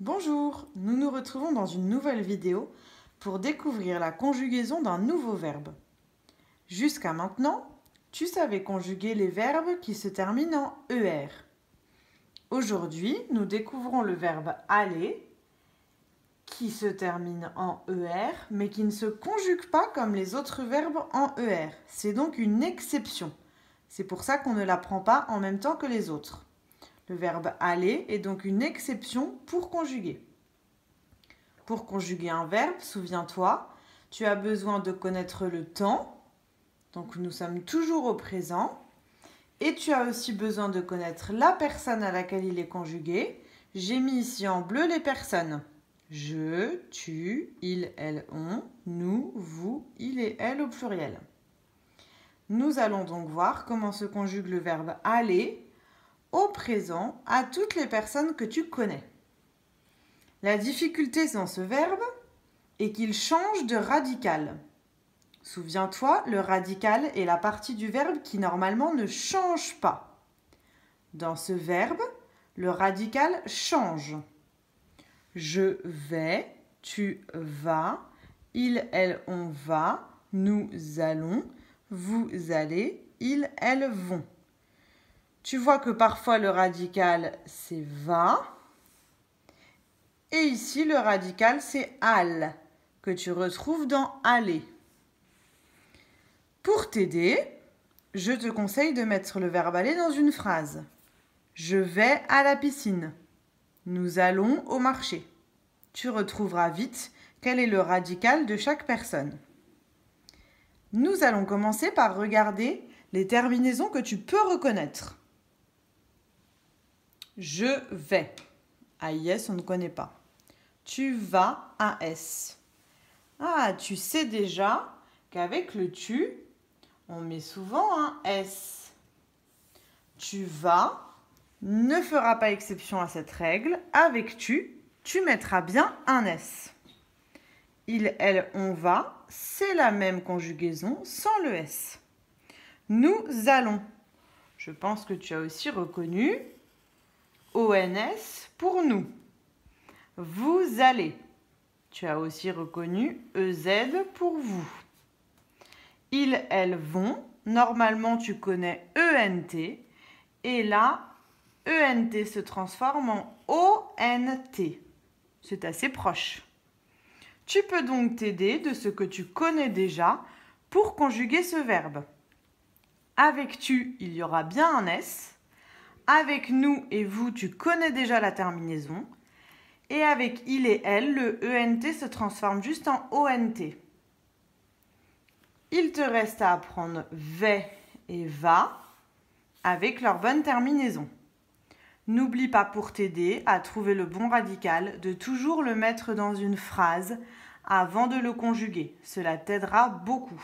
Bonjour, nous nous retrouvons dans une nouvelle vidéo pour découvrir la conjugaison d'un nouveau verbe. Jusqu'à maintenant, tu savais conjuguer les verbes qui se terminent en ER. Aujourd'hui, nous découvrons le verbe aller qui se termine en ER mais qui ne se conjugue pas comme les autres verbes en ER. C'est donc une exception. C'est pour ça qu'on ne l'apprend pas en même temps que les autres. Le verbe aller est donc une exception pour conjuguer. Pour conjuguer un verbe, souviens-toi, tu as besoin de connaître le temps, donc nous sommes toujours au présent, et tu as aussi besoin de connaître la personne à laquelle il est conjugué. J'ai mis ici en bleu les personnes. Je, tu, il, elle, on, nous, vous, il et elle au pluriel. Nous allons donc voir comment se conjugue le verbe aller au présent à toutes les personnes que tu connais. La difficulté dans ce verbe est qu'il change de radical. Souviens-toi, le radical est la partie du verbe qui normalement ne change pas. Dans ce verbe, le radical change. Je vais, tu vas, il, elle, on va, nous allons, vous allez, ils, elles vont. Tu vois que parfois le radical c'est va et ici le radical c'est al que tu retrouves dans aller. Pour t'aider, je te conseille de mettre le verbe aller dans une phrase. Je vais à la piscine. Nous allons au marché. Tu retrouveras vite quel est le radical de chaque personne. Nous allons commencer par regarder les terminaisons que tu peux reconnaître. Je vais. AIS, on ne connaît pas. Tu vas, AS. Ah, tu sais déjà qu'avec le tu, on met souvent un S. Tu vas ne fera pas exception à cette règle. Avec tu mettras bien un S. Il, elle, on va, c'est la même conjugaison sans le S. Nous allons. Je pense que tu as aussi reconnu ONS pour nous. Vous allez. Tu as aussi reconnu EZ pour vous. Ils, elles vont. Normalement, tu connais ENT. Et là, ENT se transforme en ONT. C'est assez proche. Tu peux donc t'aider de ce que tu connais déjà pour conjuguer ce verbe. Avec tu, il y aura bien un S. Avec nous et vous, tu connais déjà la terminaison. Et avec il et elle, le ENT se transforme juste en ONT. Il te reste à apprendre vais et va avec leur bonne terminaison. N'oublie pas pour t'aider à trouver le bon radical de toujours le mettre dans une phrase avant de le conjuguer. Cela t'aidera beaucoup.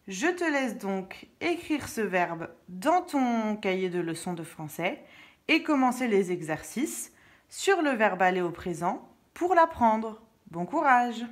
Je te laisse donc écrire ce verbe dans ton cahier de leçons de français et commencer les exercices sur le verbe aller au présent pour l'apprendre. Bon courage!